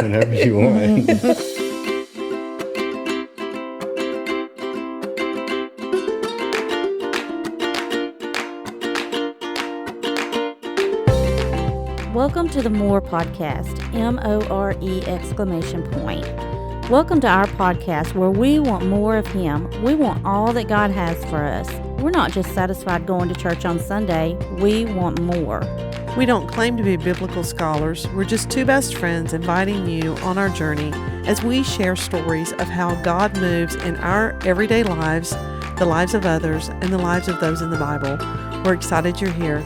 Whenever you want. Welcome to the More Podcast, M-O-R-E exclamation point. Welcome to our podcast where we want more of Him. We want all that God has for us. We're not just satisfied going to church on Sunday. We want more. We don't claim to be biblical scholars. We're just two best friends inviting you on our journey as we share stories of how God moves in our everyday lives, the lives of others, and the lives of those in the Bible. We're excited you're here.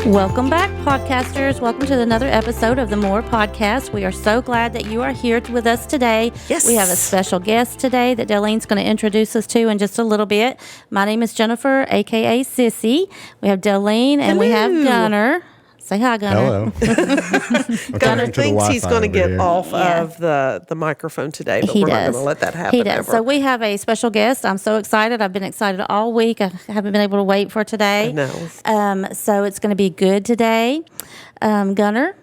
Welcome back, podcasters. Welcome to another episode of the More Podcast. We are so glad that you are here with us today. Yes. We have a special guest today that Darlene's going to introduce us to in just a little bit. My name is Jennifer, a.k.a. Sissy. We have Darlene and we have Gunner. Say hi, Gunner. Hello. Gunner thinks he's going to get off of the microphone today, but we're not going to let that happen. He does. Ever. So we have a special guest. I'm so excited. I've been excited all week. I haven't been able to wait for today. I know. So it's going to be good today. Gunner,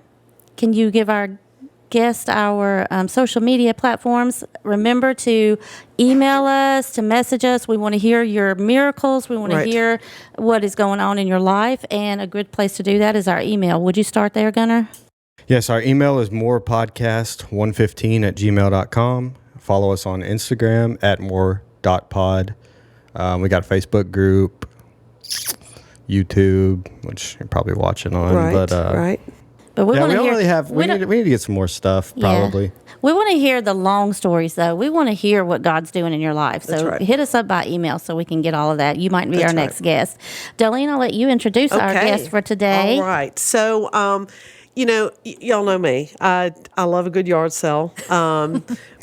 can you give our guest our social media platforms? Remember to email us, to message us. We want to hear your miracles. We want to hear what is going on in your life, and a good place to do that is our email. Would you start there, Gunner? Yes, our email is morepodcast115@gmail.com. Follow us on Instagram at more.pod. We got a Facebook group, YouTube, which you're probably watching on. But we want to hear. We need to get some more stuff, probably. Yeah. We want to hear the long stories, though. We want to hear what God's doing in your life. So hit us up by email so we can get all of that. You might be our next guest. Darlene, I'll let you introduce our guest for today. All right. So, y'all know me. I love a good yard sale.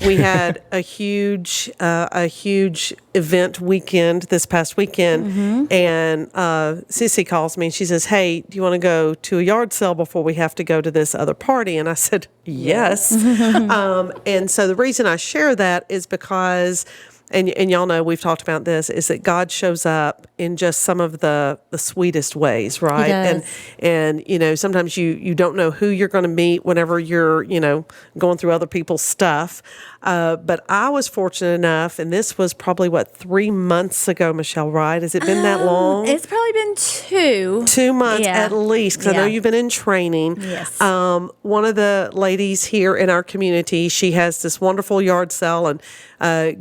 We had a huge event weekend this past weekend, and Sissy calls me and she says, "Hey, do you want to go to a yard sale before we have to go to this other party?" And I said, "Yes." And so the reason I share that is because, and y'all know we've talked about this, is that God shows up in just some of the sweetest ways, right? And sometimes you don't know who you're going to meet whenever you're going through other people's stuff. But I was fortunate enough, and this was probably 3 months ago, Michelle, right? Has it been that long? It's probably been 2 months at least, because I know you've been in training. Yes. One of the ladies here in our community, she has this wonderful yard sale and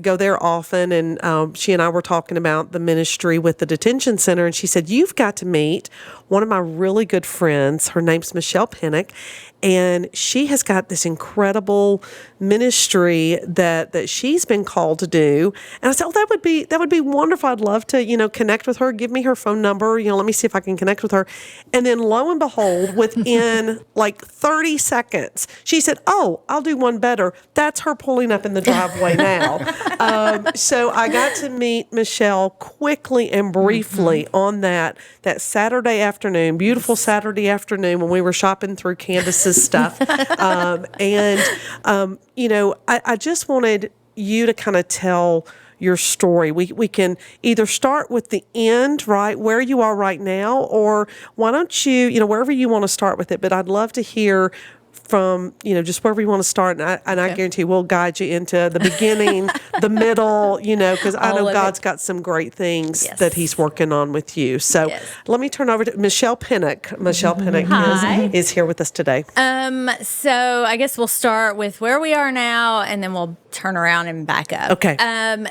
go there often. And she and I were talking about the ministry with the detention center. And she said, "You've got to meet one of my really good friends. Her name's Michelle Penick. And she has got this incredible ministry that she's been called to do." And I said, "Oh, that would be wonderful. I'd love to, connect with her. Give me her phone number. Let me see if I can connect with her." And then lo and behold, within 30 seconds, she said, "Oh, I'll do one better. That's her pulling up in the driveway now." So I got to meet Michelle quickly and briefly on that Saturday afternoon, beautiful Saturday afternoon when we were shopping through Candace's stuff. I just wanted you to kind of tell your story. We can either start with the end, right, where you are right now, or why don't you, wherever you want to start with it. But I'd love to hear from, just wherever you want to start. And I guarantee we'll guide you into the beginning, the middle, because I know God's got some great things that He's working on with you. So let me turn over to Michelle Penick. Michelle Penick is here with us today. So I guess we'll start with where we are now, and then we'll turn around and back up. Okay.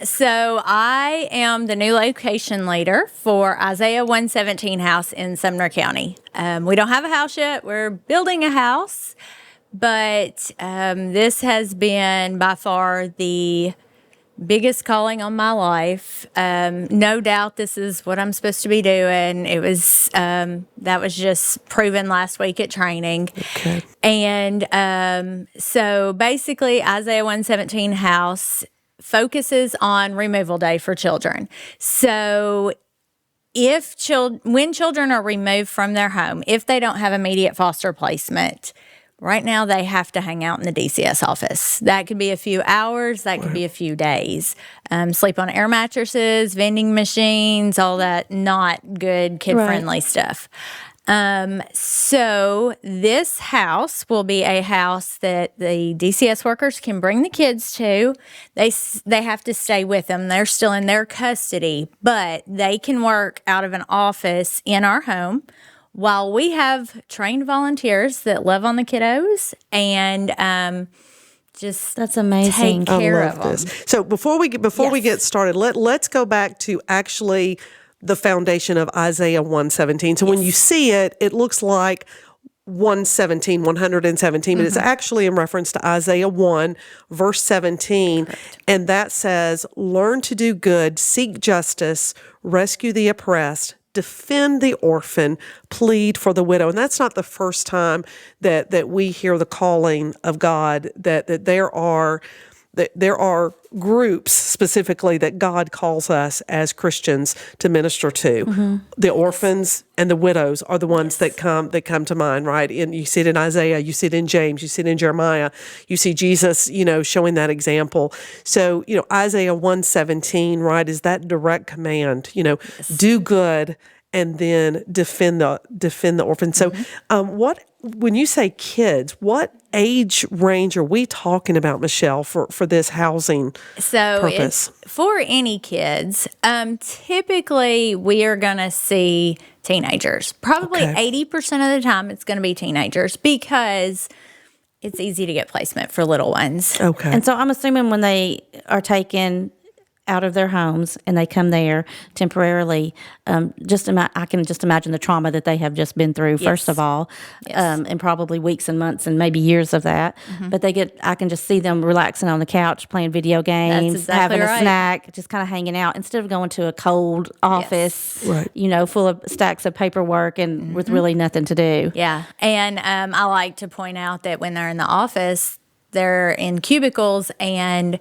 So I am the new location leader for Isaiah 117 house in Sumner County. We don't have a house yet. We're building a house. But this has been by far the biggest calling on my life. No doubt this is what I'm supposed to be doing. It was that was just proven last week at training. Okay. And so basically Isaiah 117 house focuses on removal day for children. So when children are removed from their home, if they don't have immediate foster placement, Right now, they have to hang out in the DCS office. That could be a few hours. That could be a few days. Sleep on air mattresses, vending machines, all that not good kid-friendly stuff. So this house will be a house that the DCS workers can bring the kids to. They have to stay with them. They're still in their custody, but they can work out of an office in our home while we have trained volunteers that love on the kiddos and just That's amazing. take care of love them. this. So before we get started, let's go back to actually the foundation of Isaiah 117. So when you see it, it looks like 117, but it's actually in reference to Isaiah 1, verse 17. Correct. And that says, learn to do good, seek justice, rescue the oppressed, defend the orphan, plead for the widow. And that's not the first time that we hear the calling of God, that there are groups specifically that God calls us as Christians to minister to. The orphans and the widows are the ones that come to mind, right? And you see it in Isaiah, you see it in James, you see it in Jeremiah, you see Jesus, showing that example. So, Isaiah 117, right, is that direct command, do good and then defend the orphan. So, when you say kids, what age range are we talking about, Michelle, for this housing purpose? It's for any kids. Typically, we are going to see teenagers. Probably 80% of the time, it's going to be teenagers because it's easy to get placement for little ones. Okay. And so I'm assuming when they are taken out of their homes and they come there temporarily, I can just imagine the trauma that they have just been through, first of all, and probably weeks and months and maybe years of that. But I can just see them relaxing on the couch, playing video games, exactly having a right. snack, just kind of hanging out instead of going to a cold office, Right. Full of stacks of paperwork and with really nothing to do. Yeah. And I like to point out that when they're in the office, they're in cubicles and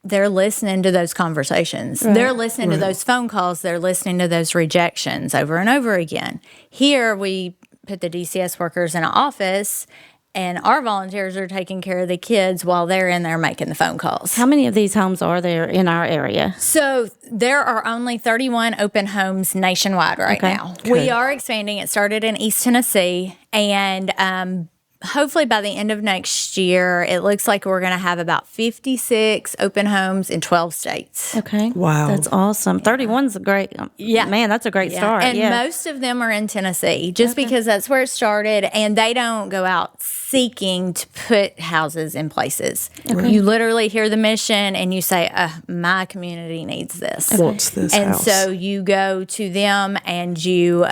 they're listening to those conversations. Right. They're listening to those phone calls. They're listening to those rejections over and over again. Here, we put the DCS workers in an office, and our volunteers are taking care of the kids while they're in there making the phone calls. How many of these homes are there in our area? So there are only 31 open homes nationwide right now. We are expanding. It started in East Tennessee, and hopefully by the end of next year, it looks like we're going to have about 56 open homes in 12 states. Okay. Wow. That's awesome. 31's a great, man, that's a great start. And yeah. most of them are in Tennessee just because that's where it started, and they don't go out seeking to put houses in places. You literally hear the mission and you say, my community needs this. Wants this and house. so you go to them and you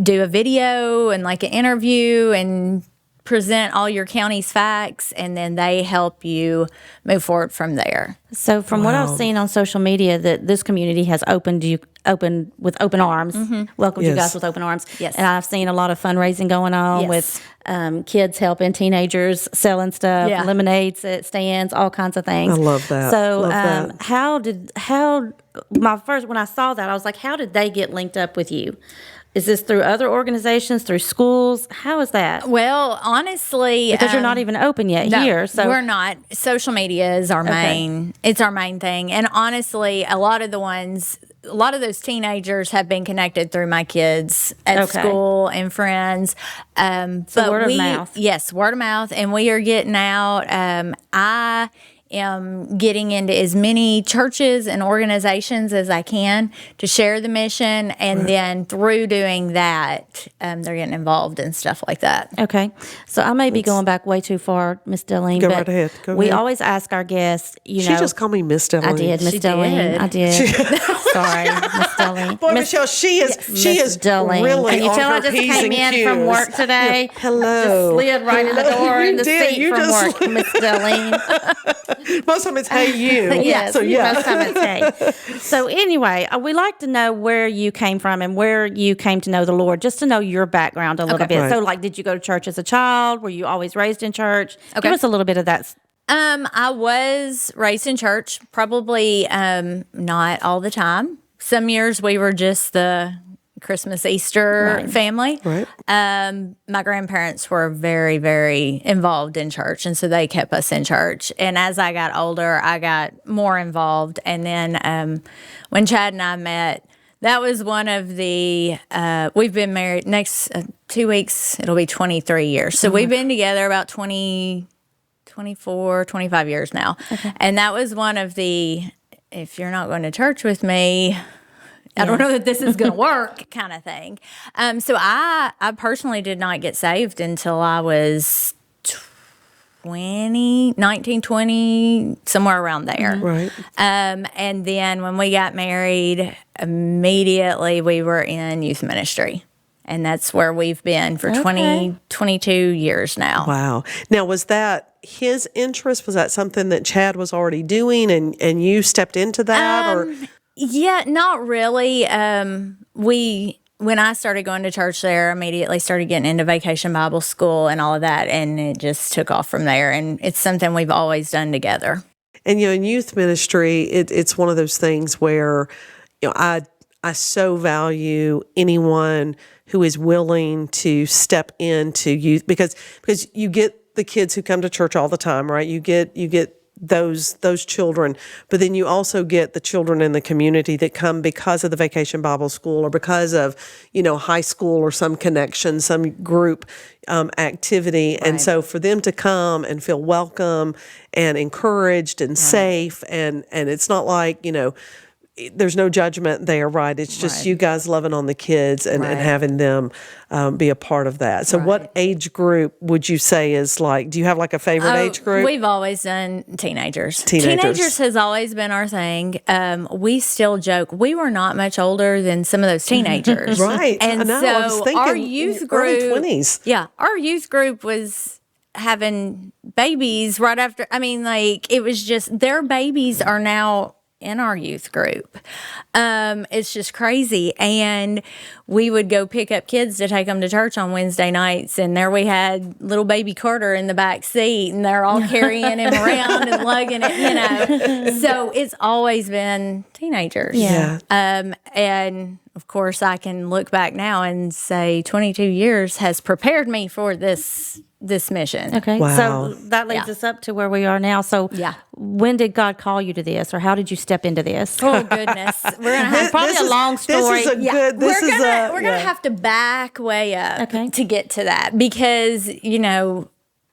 do a video and like an interview and present all your county's facts, and then they help you move forward from there. So from what I've seen on social media, that this community has opened with open arms, welcomed you guys with open arms. Yes. And I've seen a lot of fundraising going on with kids helping teenagers, selling stuff, Yeah. lemonades at stands, all kinds of things. I love that. So Love that. when I saw that, I was like, how did they get linked up with you? Is this through other organizations, through schools? How is that? Well, honestly, Because you're not even open yet no, here. So we're not. Social media is our main. It's our main thing. And honestly, a lot of those teenagers have been connected through my kids at school and friends. But word of mouth. Yes, word of mouth. And we are getting out. I am getting into as many churches and organizations as I can to share the mission. And then through doing that, they're getting involved in stuff like that. Okay. So I may be going back way too far, Miss Dillene. Go but right ahead. Go we ahead. always ask our guests, She just called me Miss Dillene. I did, Miss She Dillene. did. I did. Sorry, Miss Dillene. Boy, Miss- Michelle, she is Miss Dillene. really Can you on tell her I just P's came and in from Q's. work today? Hello. Just slid right in the door You in the did. seat You from just work, Miss Dillene. Most of them it's hey you. Yes, So yeah. most time it's hey. So anyway, we like to know where you came from and where you came to know the Lord, just to know your background a little bit. Right. So like, did you go to church as a child? Were you always raised in church? Give us a little bit of that. I was raised in church, probably not all the time. Some years we were just the Christmas, Easter family. Right. My grandparents were very, very involved in church, and so they kept us in church. And as I got older, I got more involved. And then when Chad and I met, that was one of the, we've been married, next 2 weeks, it'll be 23 years. So we've been together about 24, 25 years now. Okay. And that was one of the, if you're not going to church with me, I don't know that this is going to work kind of thing. So I personally did not get saved until I was 19, 20, somewhere around there. Right. And then when we got married, immediately we were in youth ministry. And that's where we've been for 22 years now. Wow. Now, was that his interest? Was that something that Chad was already doing and you stepped into that? Or Yeah, not really. When I started going to church there, immediately started getting into Vacation Bible School and all of that, and it just took off from there. And it's something we've always done together. And, in youth ministry, it's one of those things where, I so value anyone who is willing to step into youth because you get the kids who come to church all the time, right? You get those children, but then you also get the children in the community that come because of the Vacation Bible School or because of, high school or some connection, some group activity. Right. And so for them to come and feel welcome and encouraged and safe, and it's not like, there's no judgment there, right? It's just you guys loving on the kids and having them be a part of that. So what age group would you say is do you have a favorite age group? We've always done teenagers. Teenagers has always been our thing. We still joke, we were not much older than some of those teenagers. Right. And I know. so I was thinking our youth group, early 20s. Yeah, our youth group was having babies right after. It was just, their babies are now in our youth group. It's just crazy. And we would go pick up kids to take them to church on Wednesday nights. And there we had little baby Carter in the back seat, and they're all carrying him around and lugging it, So it's always been teenagers. Yeah. And of course, I can look back now and say 22 years has prepared me for this mission. Okay. Wow. So that leads us up to where we are now. So when did God call you to this, or how did you step into this? Oh, goodness. We're going to have probably a long story. We're going to have to back way up to get to that because,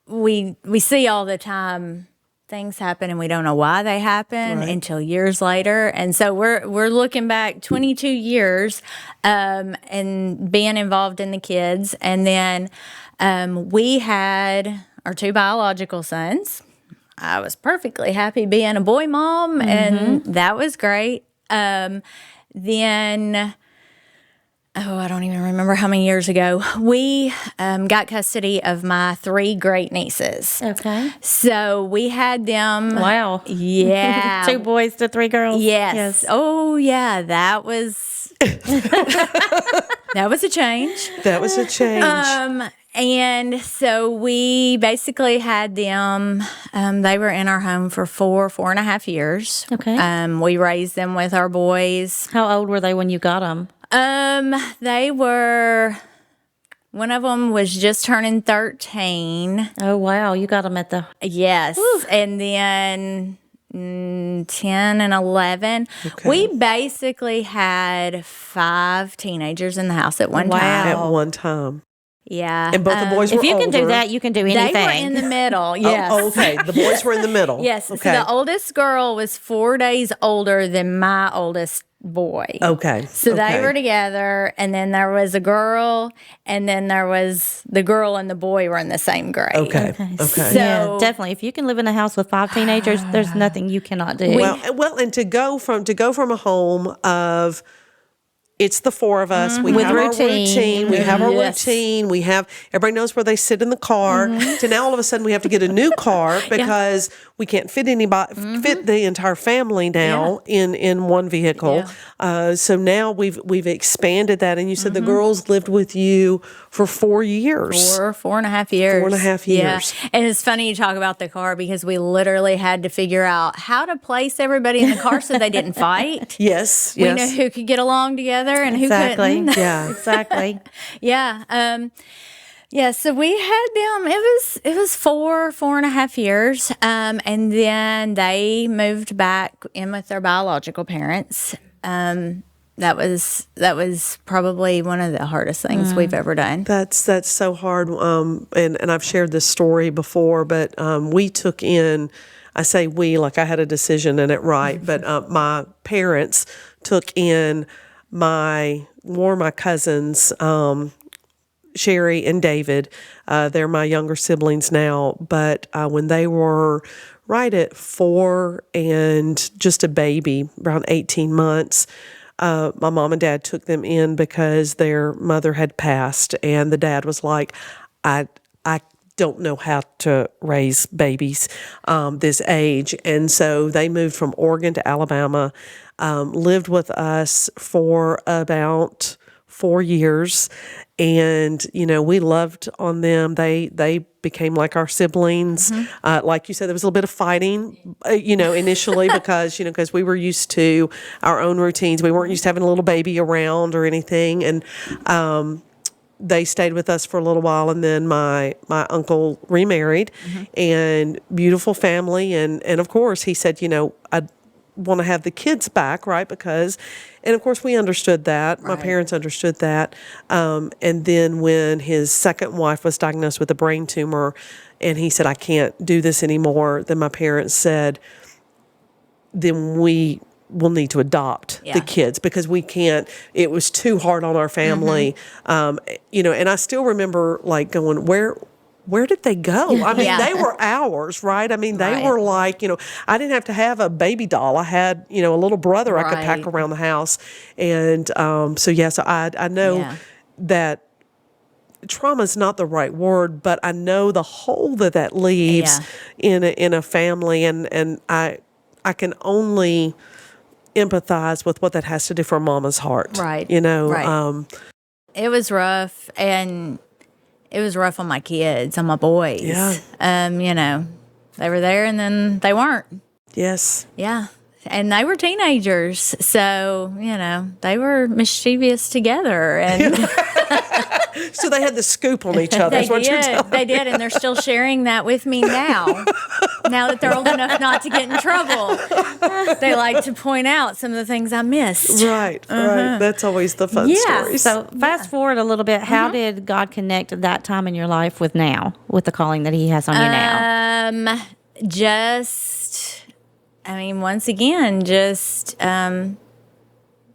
we see all the time things happen and we don't know why they happen until years later. And so we're looking back 22 years and being involved in the kids. And then we had our 2 biological sons. I was perfectly happy being a boy mom, and that was great. Then, I don't even remember how many years ago, we got custody of my 3 great nieces. Okay. So we had them. Wow. Yeah. 2 boys to 3 girls. Yes. Oh, yeah. That was that was a change. That was a change. And so we basically had them, they were in our home for 4.5 years. Okay. We raised them with our boys. How old were they when you got them? They were, one of them was just turning 13. Oh, wow. You got them at the... Yes. Whew. And then 10 and 11. Okay. We basically had 5 teenagers in the house at one time. At one time. Yeah. And both the boys were older. If you can do that, you can do anything. They were in the middle, yes. Oh, okay. The boys were in the middle. Yes. Okay. So the oldest girl was 4 days older than my oldest boy. Okay. So they were together, and then there was a girl, and then there was the girl and the boy were in the same grade. Okay. So yeah, definitely. If you can live in a house with 5 teenagers, there's nothing you cannot do. Well, and to go from a home of, it's the 4 of us. We With have routine. our routine. We have our routine. We have, everybody knows where they sit in the car. To now all of a sudden we have to get a new car because we can't fit anybody, fit the entire family now in one vehicle. So now we've expanded that. And you said the girls lived with you for 4 years. 4.5 years. 4.5 years. Yeah. And it's funny you talk about the car because we literally had to figure out how to place everybody in the car so they didn't fight. Yes. We know who could get along together and who couldn't. Yeah. Exactly. Yeah. Yeah, so we had them. It was 4.5 years, and then they moved back in with their biological parents. That was probably one of the hardest things we've ever done. That's so hard. And I've shared this story before, but we took in. I say we like I had a decision in it, right? But my parents took in my cousins. Sherry and David, they're my younger siblings now, but when they were right at 4 and just a baby, around 18 months, my mom and dad took them in because their mother had passed, and the dad was like, I don't know how to raise babies this age. And so they moved from Oregon to Alabama, lived with us for about 4 years. And, we loved on them. They became like our siblings. Like you said, there was a little bit of fighting, initially because we were used to our own routines. We weren't used to having a little baby around or anything. And they stayed with us for a little while. And then my uncle remarried and beautiful family. And of course, he said, I want to have the kids back, right? And of course we understood that. Right. My parents understood that. And then when his second wife was diagnosed with a brain tumor and he said, I can't do this anymore, then my parents said, then we will need to adopt the kids because we can't, it was too hard on our family. And I still remember like going, where did they go? I mean, they were ours, right? I mean, they were like, I didn't have to have a baby doll. I had, a little brother I could pack around the house. And so I know that trauma is not the right word, but I know the hole that leaves in a family. And I can only empathize with what that has to do for Mama's heart. Right. Right. It was rough, and it was rough on my kids, on my boys. Yeah. They were there and then they weren't. Yes. Yeah. And they were teenagers. So, they were mischievous together. And so they had the scoop on each other. They did. And they're still sharing that with me now. Now that they're old enough not to get in trouble. They like to point out some of the things I missed. Right. That's always the fun stories. So fast forward a little bit. How did God connect at that time in your life with now, with the calling that he has on you now? Once again,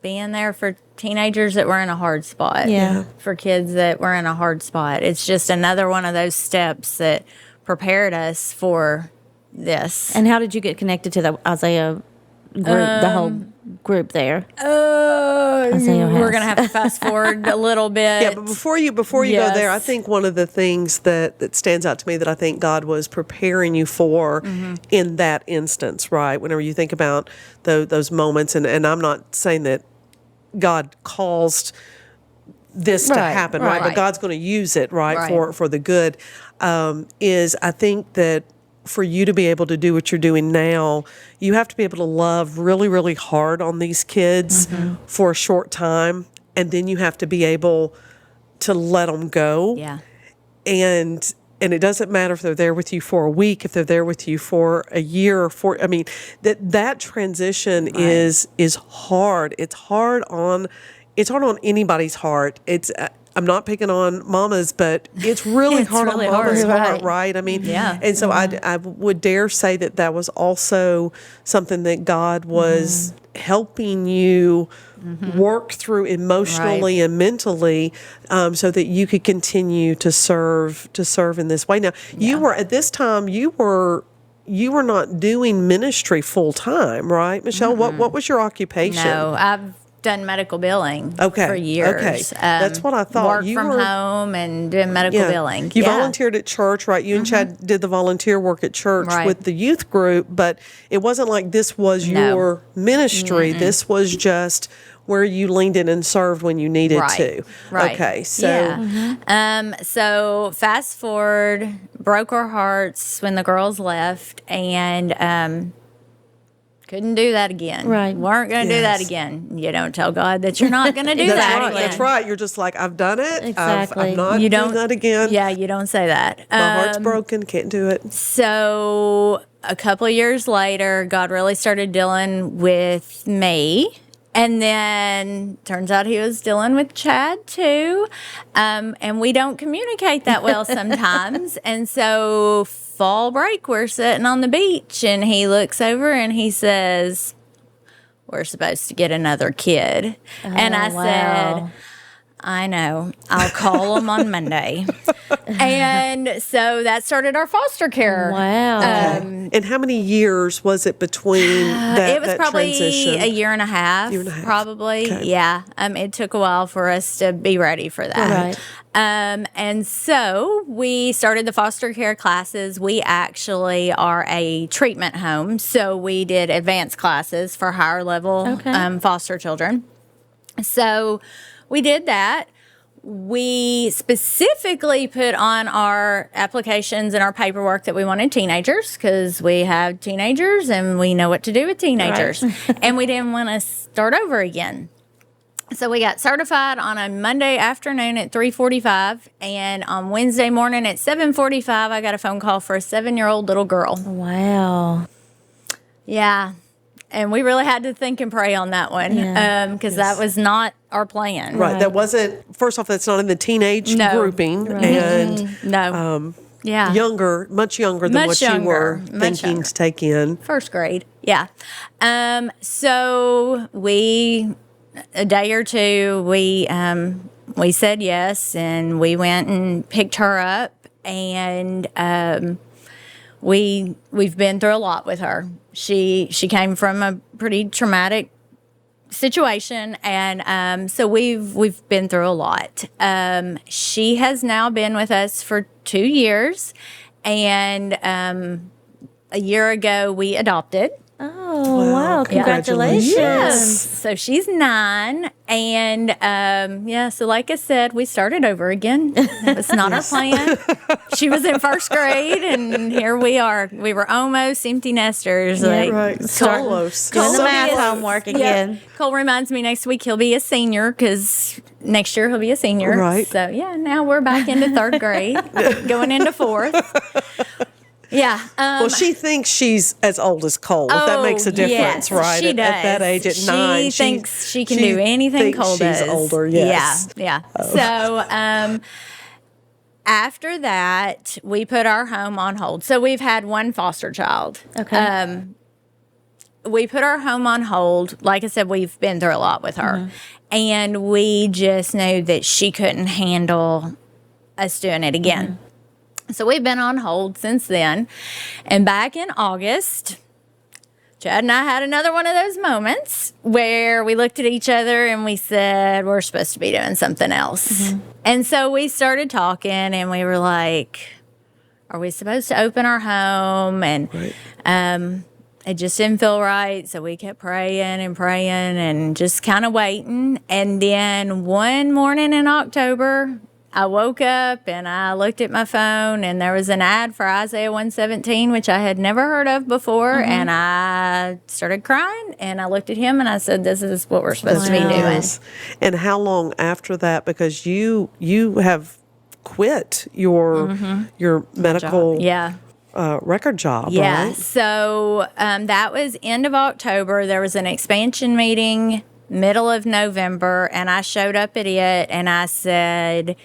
being there for teenagers that were in a hard spot. Yeah. For kids that were in a hard spot. It's just another one of those steps that prepared us for this. And how did you get connected to the Isaiah group, the whole group there? We're going to have to fast forward a little bit. Yeah, but before you go there, I think one of the things that stands out to me that I think God was preparing you for in that instance, right? Whenever you think about those moments, and I'm not saying that God caused this to happen, right? But God's going to use it, for the good, is I think that for you to be able to do what you're doing now, you have to be able to love really, really hard on these kids for a short time, and then you have to be able to let them go. Yeah. And it doesn't matter if they're there with you for a week, if they're there with you for a year, that transition is hard. It's hard on anybody's heart. It's I'm not picking on mamas, but it's really hard really on mama's hard, heart, right? I mean, yeah. And so I would dare say that was also something that God was helping you work through emotionally and mentally, so that you could continue to serve in this way. Now, you were at this time you were not doing ministry full time, right, Michelle? What was your occupation? No, done medical billing Okay, for years. okay. That's what I thought. Worked You from were- home and doing medical billing. You Yeah. volunteered at church, right? You and Chad did the volunteer work at church Right. with the youth group, but it wasn't like this was No. your ministry. This was just where you leaned in and served when you needed Right. to. Right. Okay, so yeah. So fast forward, broke our hearts when the girls left, and couldn't do that again. Right. Weren't going to do that Yes. again. You don't tell God that you're not going to do that's that right. again. That's right. You're just like, I've done it. Exactly. I'm not You doing don't that again. Yeah, you don't say that. My heart's broken. Can't do it. So a couple of years later, God really started dealing with me. And then turns out he was dealing with Chad too. And we don't communicate that well sometimes. And so fall break, we're sitting on the beach and he looks over and he says, we're supposed to get another kid. And I said, I know. I'll call them on Monday. And so that started our foster care. Wow. And how many years was it between that, It was that probably transition? a year and a half. Probably. Okay. Yeah. It took a while for us to be ready for that. Right. And so we started the foster care classes. We actually are a treatment home. So we did advanced classes for higher level foster children. So we did that. We specifically put on our applications and our paperwork that we wanted teenagers because we have teenagers and we know what to do with teenagers. And we didn't want to start over again. So we got certified on a Monday afternoon at 3:45, and on Wednesday morning at 7:45, I got a phone call for a 7-year-old little girl. Wow. Yeah. And we really had to think and pray on that one because that was not our plan. Right. That wasn't, first off, that's not in the teenage No. grouping. And No. Yeah. younger, much younger than Much what you younger, were much thinking younger. to take in. First grade. Yeah. So a day or two, we said yes, and we went and picked her up, and we've been through a lot with her. She came from a pretty traumatic situation, and so we've been through a lot. She has now been with us for 2 years, and a year ago we adopted. Oh, wow. Congratulations. Congratulations. So she's 9, and so like I said, we started over again. It was not our plan. She was in first grade, and here we are. We were almost empty nesters. Right. Close. Doing the So math close. homework again. Cole reminds me next week he'll be a senior because next year he'll be a senior. Right. So now we're back into 3rd grade, going into 4th. Yeah. Well, she thinks she's as old as Cole. If that makes a difference, yes, right? She does. At that age, at 9, she thinks she can do anything thinks Cole does. She's older, yes. Yeah. So after that, we put our home on hold. So we've had one foster child. Okay. We put our home on hold. Like I said, we've been through a lot with her. And we just knew that she couldn't handle us doing it again. So we've been on hold since then. And back in August, Chad and I had another one of those moments where we looked at each other and we said, we're supposed to be doing something else. And so we started talking and we were like, are we supposed to open our home? And it just didn't feel right. So we kept praying and just kind of waiting. And then one morning in October, I woke up and I looked at my phone and there was an ad for Isaiah 117, which I had never heard of before. And I started crying and I looked at him and I said, this is what we're supposed to be doing. Yes. And how long after that? Because you have quit your medical Yeah. record job, Yeah. right? So that was end of October. There was an expansion meeting middle of November, and I showed up at it and I said,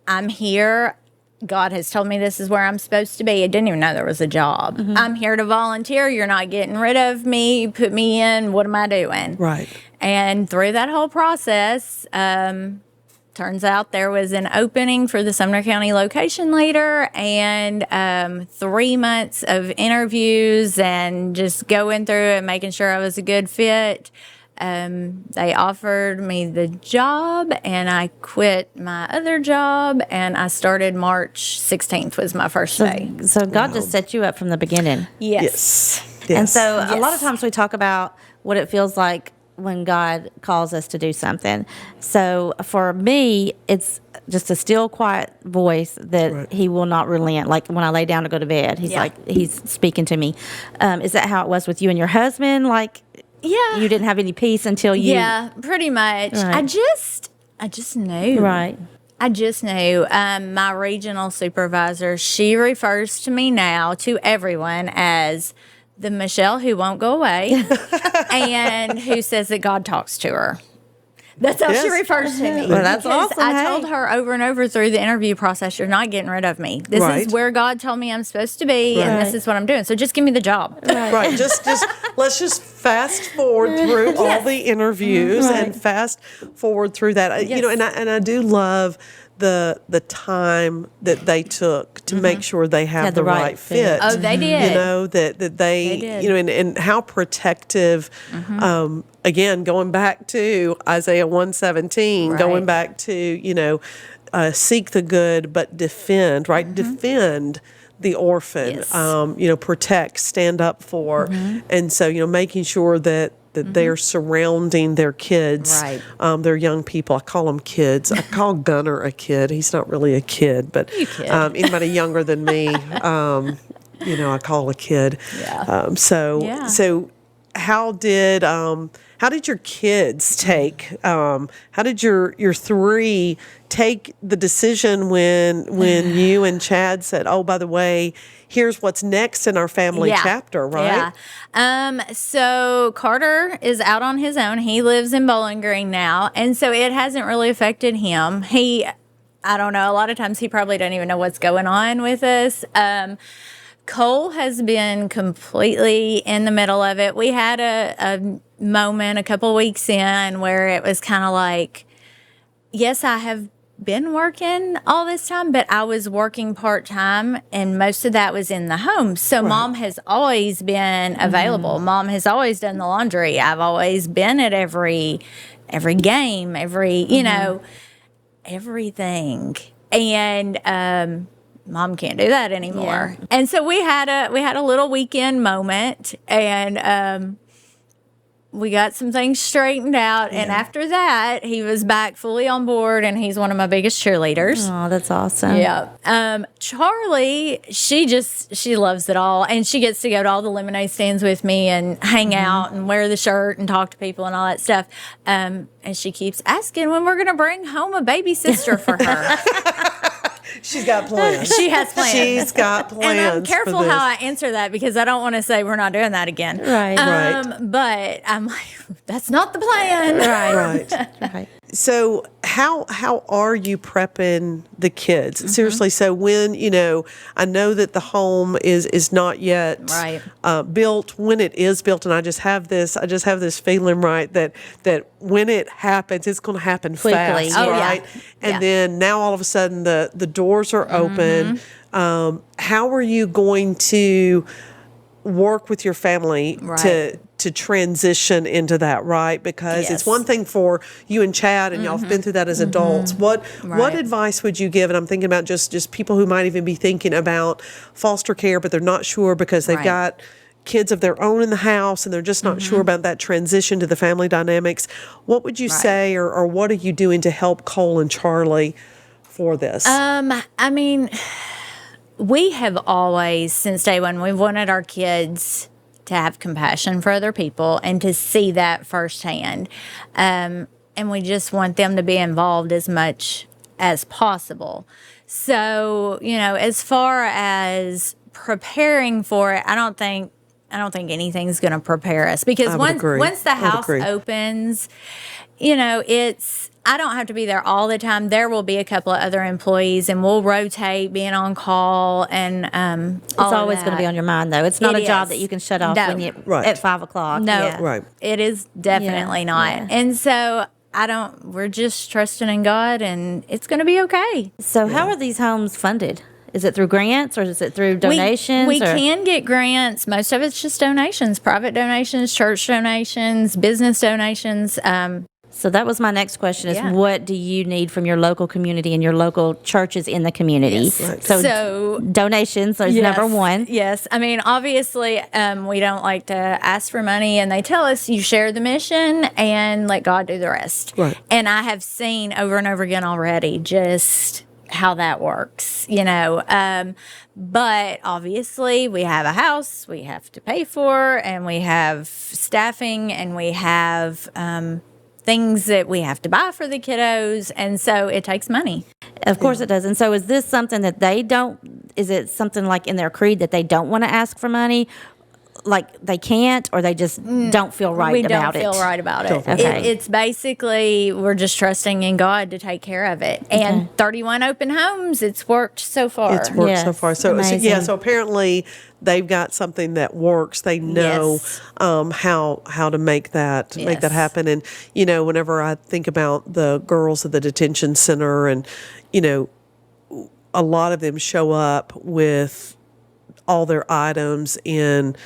I'm here. God has told me this is where I'm supposed to be. I didn't even know there was a job. I'm here to volunteer. You're not getting rid of me. You put me in. What am I doing? Right. And through that whole process, turns out there was an opening for the Sumner County location leader, and 3 months of interviews and just going through it, making sure I was a good fit. They offered me the job, and I quit my other job, and I started March 16th was my first day. So God just set you up from the beginning. Yes. And so a lot Yes. of times we talk about what it feels like when God calls us to do something. So for me, it's just a still, quiet voice that He will not relent. Like when I lay down to go to bed, He's speaking to me. Is that how it was with you and your husband? Like, Yeah. you didn't have any peace until you. Yeah, pretty much. Right. I just knew. Right. I just knew. My regional supervisor, she refers to me now to everyone as the Michelle who won't go away and who says that God talks to her. That's how she Yes. refers to me. Well, that's Because awesome, I hey. told her over and over through the interview process, you're not getting rid of me. This Right. is where God told me I'm supposed to be, and this Right. is what I'm doing. So just give me the job. Right. Just let's just fast forward through all the interviews and fast forward through that. You know, and I do love the time that they took to make sure they have Had the the right right fit. fit. Oh, they did. You know, that they did. you know, and how protective, again, going back to Isaiah 117, Right. going back to, you know, seek the good, but defend, right? Defend the orphan, Yes. you know, protect, stand up for. And so, you know, making sure that they're surrounding their kids, Right. their young people. I call them kids. I call Gunner a kid. He's not really a kid, but kid. anybody younger than me, you know, I call a kid. Yeah. Yeah. So how did your kids take? How did your three take the decision when you and Chad said, "Oh, by the way, here's what's next in our family chapter," right? Yeah. So Carter is out on his own. He lives in Bowling Green now, and so it hasn't really affected him. I don't know. A lot of times he probably doesn't even know what's going on with us. Cole has been completely in the middle of it. We had a moment a couple weeks in where it was kind of like, yes, I have been working all this time, but I was working part-time, and most of that was in the home. So Mom has always been available. Mom has always done the laundry. I've always been at every game, you know, everything. And Mom can't do that anymore. Yeah. And so we had a little weekend moment, and we got some things straightened out. And after that, he was back fully on board, and he's one of my biggest cheerleaders. Oh, that's awesome. Yeah. Charlie, she loves it all. And she gets to go to all the lemonade stands with me and hang out and wear the shirt and talk to people and all that stuff. And she keeps asking when we're going to bring home a baby sister for her. She's got plans. She has plans. She's got plans. And I'm careful for this. how I answer that because I don't want to say we're not doing that again. Right. Right. But I'm like, that's not the plan. Right. Right. So how are you prepping the kids? Seriously, so when, you know, I know that the home is not yet Right. Built. When it is built, and I just have this feeling, right, that when it happens, it's going to happen Quickly. fast, Oh, yeah. right? And Yeah. then now all of a sudden the doors are open. How are you going to work with your family Right. to transition into that, right? Because it's Yes. one thing for you and Chad, and y'all have been through that as adults. What Right. advice would you give? And I'm thinking about just people who might even be thinking about foster care, but they're not sure because they've Right. got kids of their own in the house and they're just not sure about that transition to the family dynamics. What would you say, or what are you doing to help Cole and Charlie for this? I mean, we have always, since day one, we've wanted our kids to have compassion for other people and to see that firsthand. And we just want them to be involved as much as possible. So, you know, as far as preparing for it, I don't think anything's going to prepare us because I would agree. once the I would house agree. opens, you know, I don't have to be there all the time. There will be a couple of other employees, and we'll rotate being on call. And It's always going to be on your mind, though. It's not It a job is. that you can shut off No. when you Right. at 5:00. No, Yeah. Right. It is definitely not. Yeah. And so we're just trusting in God, and it's going to be okay. So how are these homes funded? Is it through grants or is it through donations? We or? can get grants. Most of it's just donations, private donations, church donations, business donations. So that was my next question is Yeah. what do you need from your local community and your local churches in the community? Yes. Right. So donations is yes, number one. Yes. I mean, obviously, we don't like to ask for money, and they tell us you share the mission and let God do the rest. Right. And I have seen over and over again already just how that works, you know. But obviously, we have a house we have to pay for, and we have staffing, and we have things that we have to buy for the kiddos, and so it takes money. Of course it does. And so is this something that they don't, is it something like in their creed that they don't want to ask for money? Like they can't, or they just don't feel right about it? We don't feel right about it. Okay. It's basically, we're just trusting in God to take care of it. And 31 open homes, it's worked so far. It's worked so Yes, far. So amazing. so apparently they've got something that works. They know Yes. how to make that Yes. happen. And you know, whenever I think about the girls at the detention center, and you know, a lot of them show up with all their items in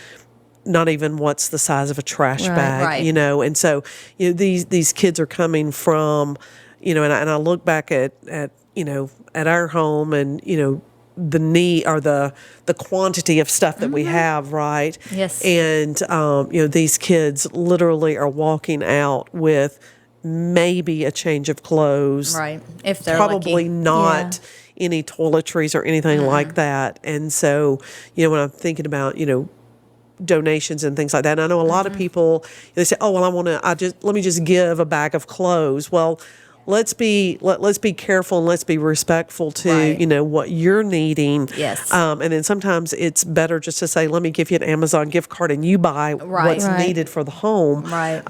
not even what's the size of a trash bag, Right. you know. And so, you know, these kids are coming from, you know, and I look back at you know, at our home, and you know, the need or the quantity of stuff that we have, right? Yes. And you know, these kids literally are walking out with maybe a change of clothes, Right. If they're probably lucky. not any toiletries or anything like that. And so, you know, when I'm thinking about, you know, donations and things like that, and I know a lot of people, they say, oh, well, let me just give a bag of clothes. Well, let's be careful, and let's be respectful to, Right. you know, what you're needing. Yes. And then sometimes it's better just to say, let me give you an Amazon gift card and you buy what's Right. needed for the home. Right.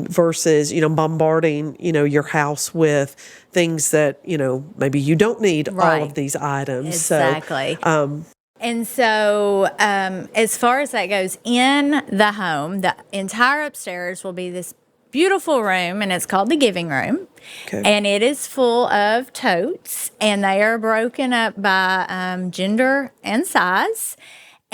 Versus, you know, bombarding, you know, your house with things that, you know, maybe you don't need all Right. of these items. Exactly. So, And so, as far as that goes, in the home, the entire upstairs will be this beautiful room, and it's called the giving room. Okay. And it is full of totes, and they are broken up by gender and size.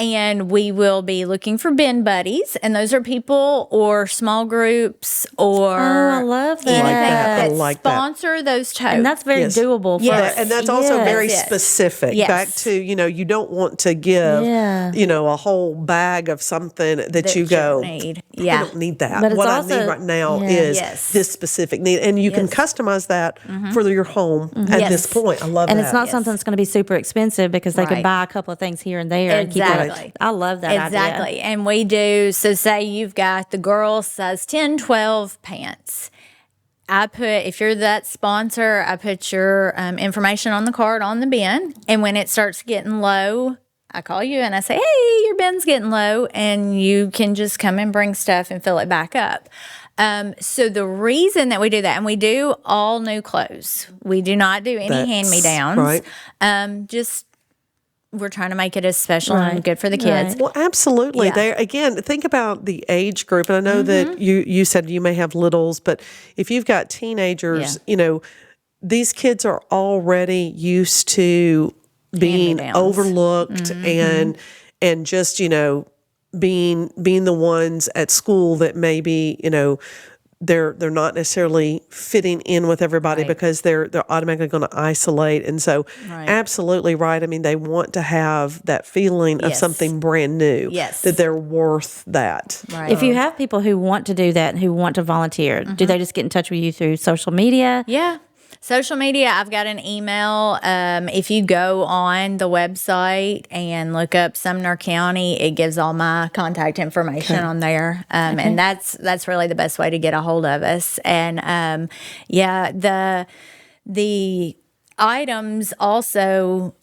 And we will be looking for bin buddies, and those are people or small groups or I love that. anything I like that. I that like that. sponsor those totes. And that's very Yes. doable for Yes. and that's also very Yes. specific. Yes. Back to, you know, you don't want to give, Yeah. you know, a whole bag of something that That you go, you need. I Yeah. don't need that. But it's What I also- need right now yeah. is Yes. this specific need. And you can Yes. customize that for your home at Yes. this point. I love And that. it's not Yes. something that's going to be super expensive because they could Right. buy a couple of things here and there. And keep it. Exactly. I love that idea. Exactly. And we do, so say you've got the girl size 10, 12 pants. If you're that sponsor, I put your information on the card on the bin. And when it starts getting low, I call you and I say, hey, your bin's getting low. And you can just come and bring stuff and fill it back up. So the reason that we do that, and we do all new clothes, we do not do any That's hand-me-downs. right. Just we're trying to make it as special Right. and good for the kids. Right. Well, absolutely. Yeah. They again, think about the age group, and I know that you said you may have littles, but if you've got teenagers, Yeah. you know, these kids are already used to being Hand-me-downs. overlooked and just, you know, being the ones at school that maybe, you know, they're not necessarily fitting in with everybody Right. because they're automatically going to isolate. And so Right. absolutely right. I mean, they want to have that feeling of Yes. something brand new. Yes. That they're worth that. Right. If you have people who want to do that and who want to volunteer, do they just get in touch with you through social media? Yeah. Social media, I've got an email. If you go on the website and look up Sumner County, it gives all my contact information on there. And that's really the best way to get a hold of us. And the items also,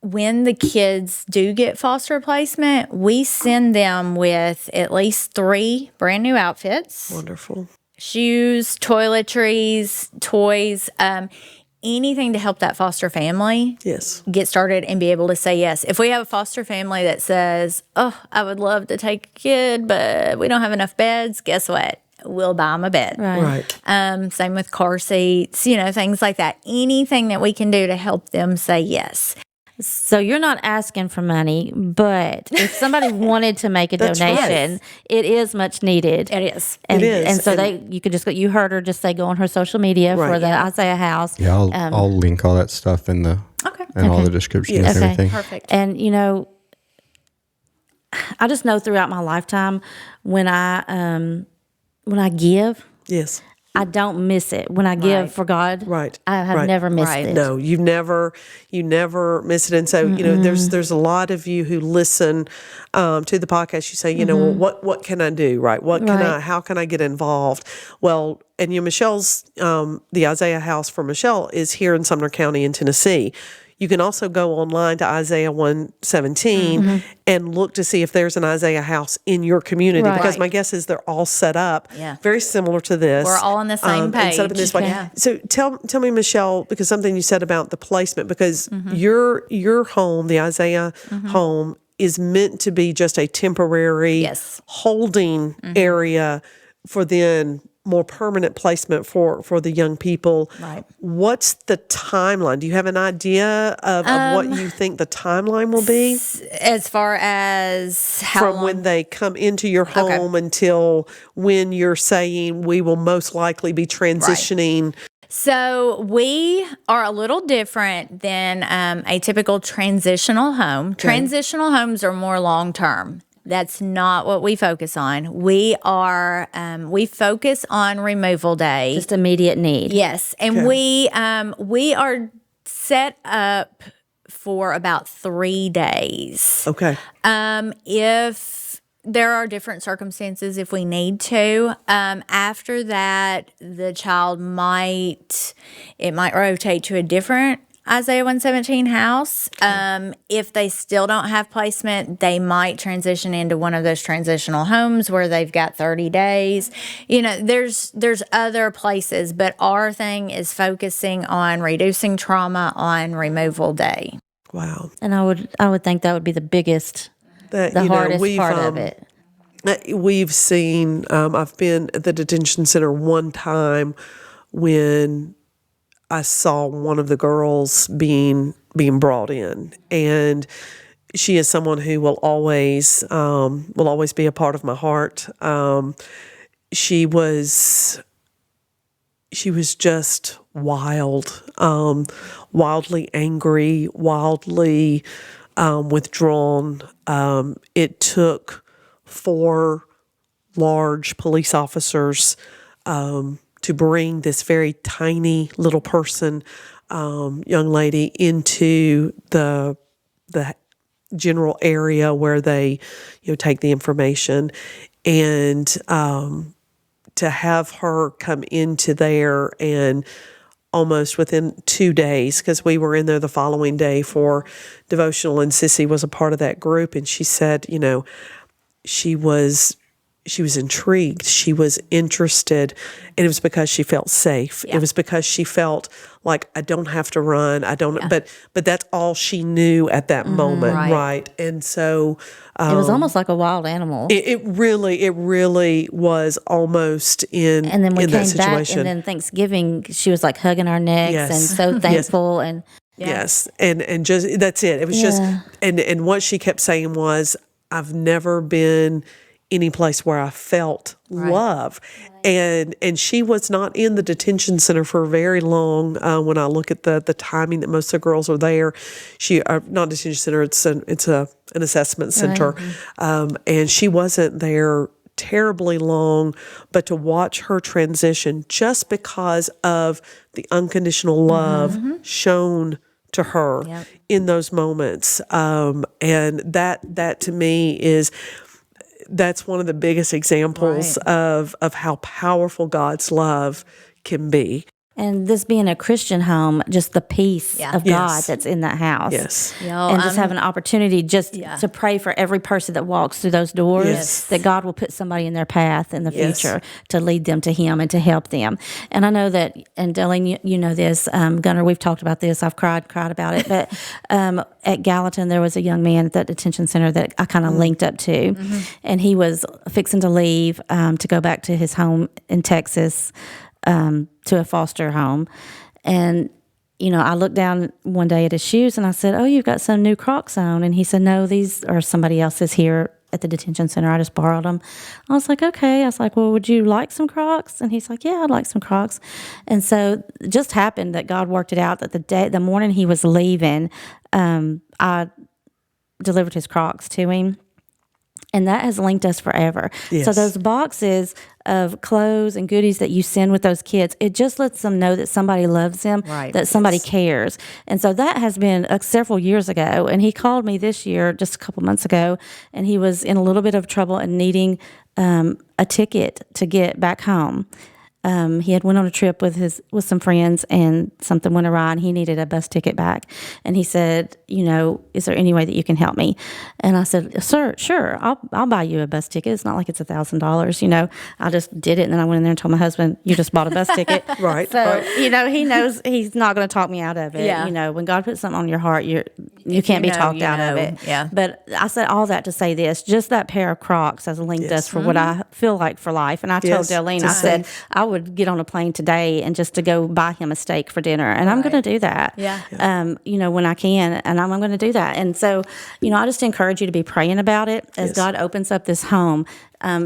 when the kids do get foster placement, we send them with at least 3 brand new outfits. Wonderful. Shoes, toiletries, toys, anything to help that foster family Yes. get started and be able to say yes. If we have a foster family that says, oh, I would love to take a kid, but we don't have enough beds, guess what? We'll buy them a bed. Right. Same with car seats, you know, things like that. Anything that we can do to help them say yes. So you're not asking for money, but if somebody wanted to make a That's donation, right. it is much needed. It is. And, It is. And so And- you could just go, you heard her just say go on her social media for Right. the Isaiah House. Yeah, I'll link all that stuff in the Okay. and all Okay. the description Yes. and Okay. everything. Perfect. And I just know throughout my lifetime when I give, Yes. I don't miss it. When I give Right. for God, Right. I have Right. never missed Right. it. No, you never miss it. And so, there's a lot of you who listen to the podcast. You say, well, what can I do? Right. Right. How can I get involved? Well, and Michelle's, the Isaiah House for Michelle is here in Sumner County in Tennessee. You can also go online to Isaiah 117 and look to see if there's an Isaiah House in your community. Right. Because my guess is they're all set up Yeah. very similar to this. We're all on the same And set up in page. this way. Yeah. So tell me, Michelle, because something you said about the placement, because your home, the Isaiah home, is meant to be just a temporary Yes. holding area for then more permanent placement for the young people. Right. What's the timeline? Do you have an idea of what you think the timeline will be As far as how from long? when they come into your home until when you're saying we will most likely be transitioning? So we are a little different than a typical transitional home. Transitional homes are more long term. That's not what we focus on. We focus on removal day. Just immediate need. Yes, and we are set up for about 3 days. Okay. If there are different circumstances, if we need to, after that, the child might rotate to a different Isaiah 117 house. If they still don't have placement, they might transition into one of those transitional homes where they've got 30 days. There's other places, but our thing is focusing on reducing trauma on removal day. Wow. And I would think that would be the biggest, the hardest part of it. We've seen, I've been at the detention center one time when I saw one of the girls being brought in, and she is someone who will always be a part of my heart. She was just wild, wildly angry, wildly withdrawn. It took 4 large police officers to bring this very tiny little person, young lady, into the general area where they, take the information, and to have her come into there and almost within 2 days, because we were in there the following day for devotional, and Sissy was a part of that group, and she said, she was intrigued. She was interested, and it was because she felt safe. Yeah. It was because she felt like, I don't have to run. I don't, but that's all she knew at that moment. Right. Right. And so, It was almost like a wild animal. it really was almost in, And then we in came that back, situation. and then Thanksgiving, she was like hugging our necks Yes. and so thankful. And Yes. And just, that's it. It was just, and what she kept saying was, I've never been any place where I felt love. And she was not in the detention center for very long. When I look at the timing that most of the girls are there, not detention center, it's an assessment center. And she wasn't there terribly long, but to watch her transition just because of the unconditional love shown to her in those moments. And that to me that's one of the biggest examples of how powerful God's love can be. And this being a Christian home, just the peace of God Yes. that's in that house. Yes. And just have an opportunity just to pray for every person that walks through those doors, Yes. that God will put somebody in their path in the Yes. future to lead them to Him and to help them. And I know that, and Darlene, you know this, Gunnar, we've talked about this. I've cried about it. But at Gallatin, there was a young man at that detention center that I kind of linked up to. And he was fixing to leave to go back to his home in Texas, to a foster home. And I looked down one day at his shoes and I said, "Oh, you've got some new Crocs on." And he said, "No, these are somebody else's here at the detention center. I just borrowed them." I was like, "Okay." I was like, "Well, would you like some Crocs?" And he's like, "Yeah, I'd like some Crocs." And so it just happened that God worked it out that the morning he was leaving, I delivered his Crocs to him. And that has linked us forever. Yes. So those boxes of clothes and goodies that you send with those kids, it just lets them know that somebody loves them, Right. that somebody cares. And so that has been several years ago. And he called me this year, just a couple months ago, and he was in a little bit of trouble and needing a ticket to get back home. He had went on a trip with some friends and something went awry and he needed a bus ticket back. And he said, "Is there any way that you can help me?" And I said, "Sir, sure, I'll buy you a bus ticket. It's not like it's $1,000. I just did it." And then I went in there and told my husband, "You just bought a bus ticket." Right. So, right. he knows he's not going to talk me out of it. Yeah. When God puts something on your heart, you can't be you know, talked you out of know. it. Yeah. But I said all that to say this, just that pair of Crocs has linked us for what I feel like for life. And I told Yes, Darlene, to I said, save. I would get on a plane today and just to go buy him a steak for dinner. And I'm going to do that. Yeah. When I can. And I'm going to do that. And so, I just encourage you to be praying about it as Yes. God opens up this home.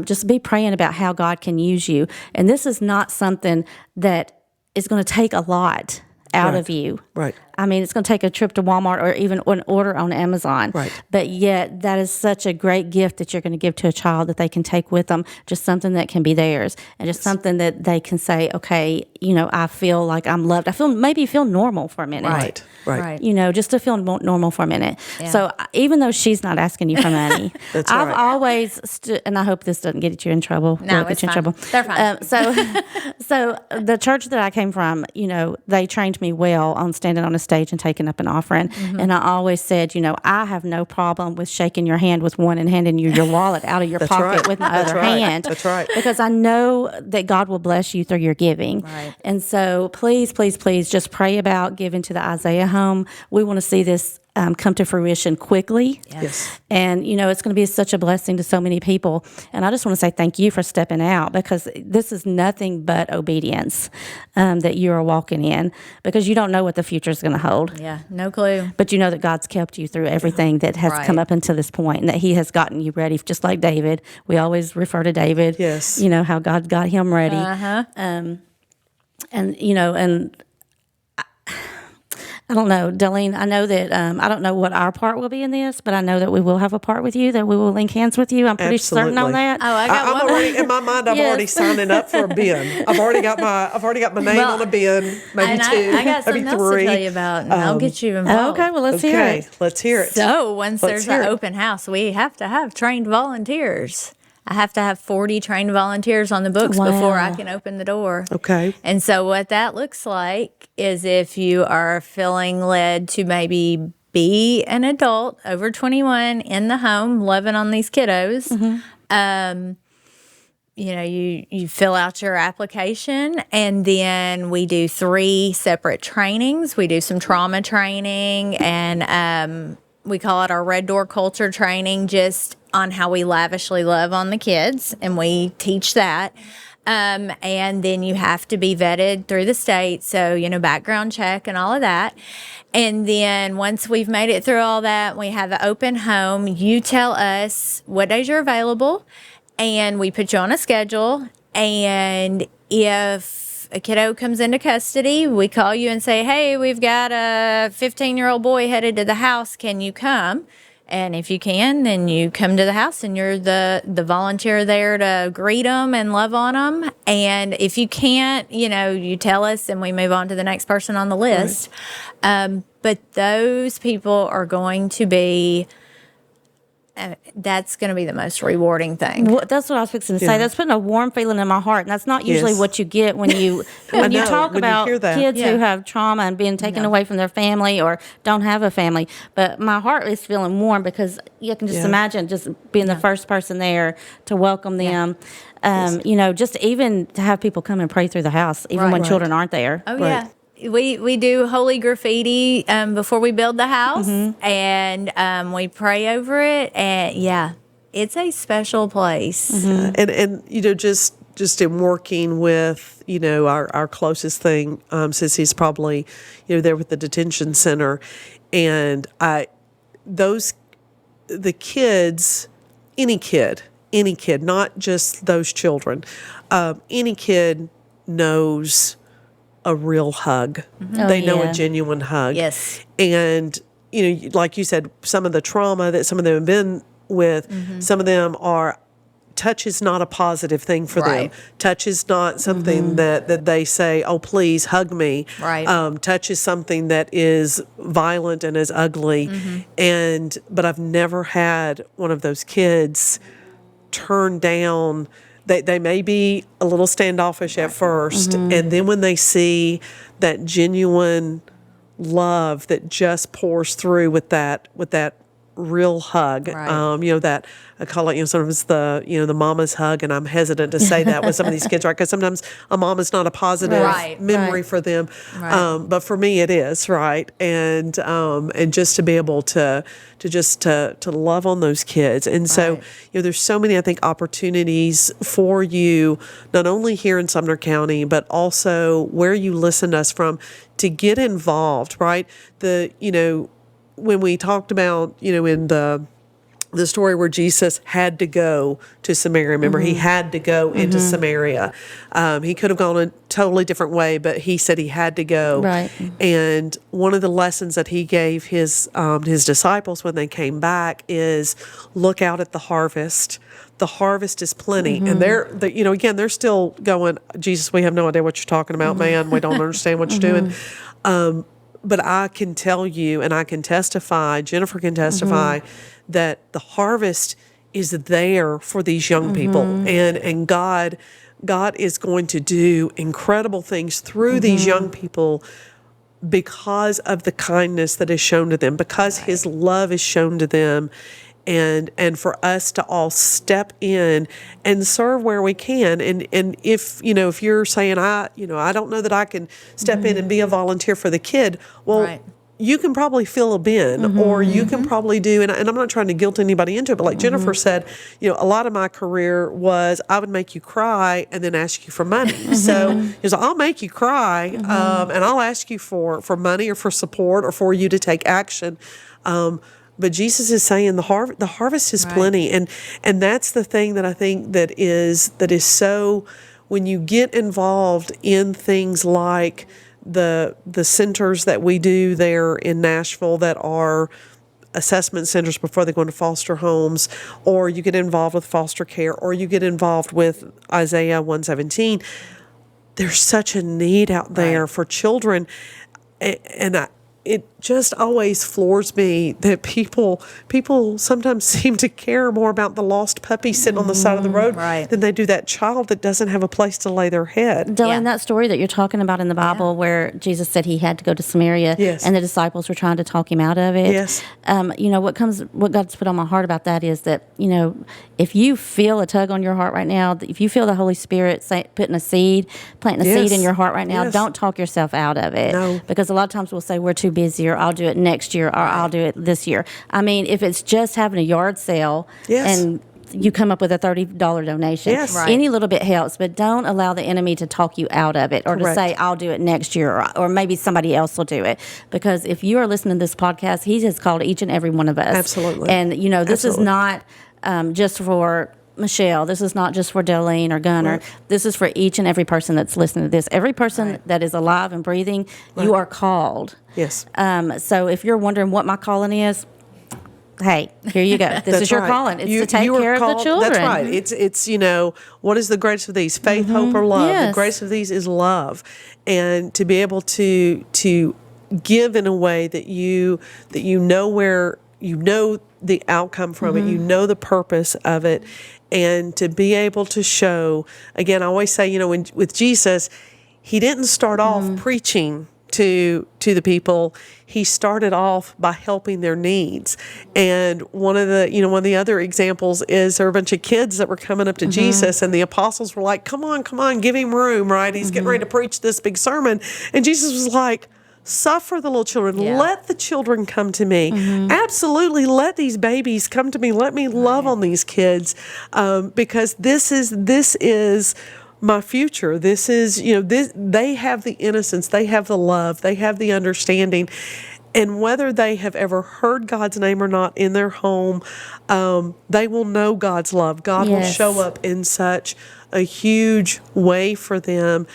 Just be praying about how God can use you. And this is not something that is going to take a lot out Right. of you. Right. I mean, it's going to take a trip to Walmart or even an order on Amazon. Right. But yet, that is such a great gift that you're going to give to a child that they can take with them, just something that can be theirs and just something that they can say, "Okay, I feel like I'm loved." Maybe feel normal for a minute. Right. Right. Just to feel normal for a minute. So even though she's not asking you for money, That's I've right. always and I hope this doesn't get you in trouble. No, Get it's you in fine. trouble. They're fine. So the church that I came from, they trained me well on standing on a stage and taking up an offering. Mm-hmm. And I always said, I have no problem with shaking your hand with one and handing you your wallet out of your That's pocket right. with my That's other right. hand. That's right. Because I know that God will bless you through your giving. Right. And so please, please, please just pray about giving to the Isaiah home. We want to see this come to fruition quickly. Yes. And, it's going to be such a blessing to so many people. And I just want to say thank you for stepping out because this is nothing but obedience that you are walking in because you don't know what the future is going to hold. Yeah. No clue. But you know that God's kept you through everything that has Right. come up until this point and that he has gotten you ready, just like David. We always refer to David. Yes. How God got him ready. Uh-huh. And I don't know, Darlene, I know that, I don't know what our part will be in this, but I know that we will have a part with you, that we will link hands with you. I'm pretty certain on Absolutely. that. Oh, I got I'm one. already in my mind. I'm Yes. already signing up for a bin. I've already got my name Well, on a bin. Maybe And two. I got maybe something else three. to tell you about, and I'll get you involved. Okay, well, let's hear Okay, it. let's hear it. So once Let's there's hear an it. open house, we have to have trained volunteers. I have to have 40 trained volunteers on the books before I Wow. can open the door. Okay. And so what that looks like is if you are feeling led to maybe be an adult over 21 in the home, loving on these kiddos, you fill out your application, and then we do 3 separate trainings. We do some trauma training, and we call it our Red Door Culture training, just on how we lavishly love on the kids, and we teach that. And then you have to be vetted through the state, so background check and all of that. And then once we've made it through all that, we have an open home. You tell us what days you're available, and we put you on a schedule. And if a kiddo comes into custody, we call you and say, "Hey, we've got a 15-year-old boy headed to the house. Can you come?" And if you can, then you come to the house and you're the volunteer there to greet them and love on them. And if you can't, you tell us and we move on to the next person on the list. But those people are going to be, that's going to be the most rewarding thing. Well, that's what I was fixing to say. Yeah. That's putting a warm feeling in my heart, and that's not usually Yes. what you get when you when you know, talk when you about hear that. kids Yeah. who have trauma and being taken away from their family or don't have a family. But my heart is feeling warm because you can just Yeah. imagine just being the first person there to welcome them. Just even to have people come and pray through the house, even when Right. children aren't there. Oh, Right. yeah. We do holy graffiti before we build the house, and we pray over it. And yeah, it's a special place. And just just in working with, our closest thing, since he's probably, there with the detention center. And the kids, any kid, not just those children, any kid knows a real hug. They know a genuine hug. Yes. And, like you said, some of the trauma that some of them have been with, some of them touch is not a positive thing for them. Touch is not something that they say, oh, please hug me. Right. Touch is something that is violent and is ugly. But I've never had one of those kids turn down. They may be a little standoffish at first, and then when they see that genuine love that just pours through with that real hug, that I call it, sometimes the mama's hug, and I'm hesitant to say that with some of these kids, right? Because sometimes a mom is not a positive memory for them, but for me it is, right? And just to be able to love on those kids, and so there's so many, I think, opportunities for you, not only here in Sumner County, but also where you listen to us from, to get involved, right? When we talked about, in the story where Jesus had to go to Samaria, remember, he had to go into Samaria. He could have gone a totally different way, but he said he had to go. Right. And one of the lessons that he gave his disciples when they came back is look out at the harvest. The harvest is plenty. And they're still going, Jesus, we have no idea what you're talking about, man. We don't understand what you're doing. But I can tell you, and I can testify, Jennifer can testify, that the harvest is there for these young people. And God is going to do incredible things through these young people because of the kindness that is shown to them, because his love is shown to them. And for us to all step in and serve where we can. And if you're saying, I don't know that I can step in and be a volunteer for the kid, well, you can probably fill a bin, or you can probably do, and I'm not trying to guilt anybody into it, but like Jennifer said, a lot of my career was I would make you cry and then ask you for money. So I'll make you cry, and I'll ask you for money or for support or for you to take action. But Jesus is saying the harvest is plenty, and that's the thing that I think that is so, when you get involved in things like the centers that we do there in Nashville that are assessment centers before they go into foster homes, or you get involved with foster care, or you get involved with Isaiah 117, there's such a need out there for children, and it just always floors me that people sometimes seem to care more about the lost puppy sitting on the side of the road than they do that child that doesn't have a place to lay their head. Dylan, that story that you're talking about in the Bible where Jesus said he had to go to Samaria and the disciples were trying to talk him out of it. Yes. What God's put on my heart about that is that, if you feel a tug on your heart right now, if you feel the Holy Spirit planting a seed in your heart right now, don't talk yourself out of it. No. Because a lot of times we'll say we're too busy, or I'll do it next year, or I'll do it this year. I mean, if it's just having a yard sale and you come up with a $30 donation, any little bit helps, but don't allow the enemy to talk you out of it, or to say, I'll do it next year, or maybe somebody else will do it. Because if you are listening to this podcast, he has called each and every one of us. Absolutely. And, this is not just for Michelle. This is not just for Darlene or Gunnar. Right. This is for each and every person that's listening to this. Every person that is alive and breathing, you are called. Yes. So if you're wondering what my calling is, hey, here you go. This is your calling. It's to take care of the children. That's right. It's what is the greatest of these? Faith, hope, or love? Yes. The greatest of these is love. And to be able to give in a way that you know where, the outcome from it, the purpose of it, and to be able to show, again, I always say, with Jesus, he didn't start off preaching to the people. He started off by helping their needs. And one of the other examples is there were a bunch of kids that were coming up to Jesus, and the apostles were like, come on, give him room, right? He's getting ready to preach this big sermon. And Jesus was like, suffer the little children. Let the children come to me. Absolutely, let these babies come to me. Let me love on these kids, because this is my future. This is, they have the innocence, they have the love, they have the understanding. And whether they have ever heard God's name or not in their home, they will know God's love. God will Yes. show up in such a huge way for them.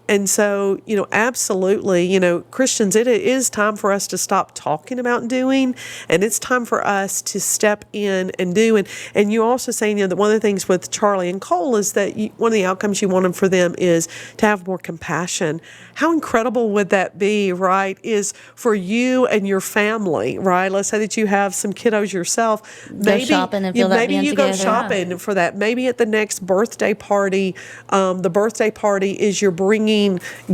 And so, absolutely, Christians, it is time for us to stop talking about doing, and it's time for us to step in and do. And you also saying, that one of the things with Charlie and Cole is that one of the outcomes you want for them is to have more compassion. How incredible would that be, right? Is for you and your family, right? Let's say that you have some kiddos yourself. Go shopping and feel that maybe being you go together. shopping for that. Maybe at the next birthday party, the birthday party is you're bringing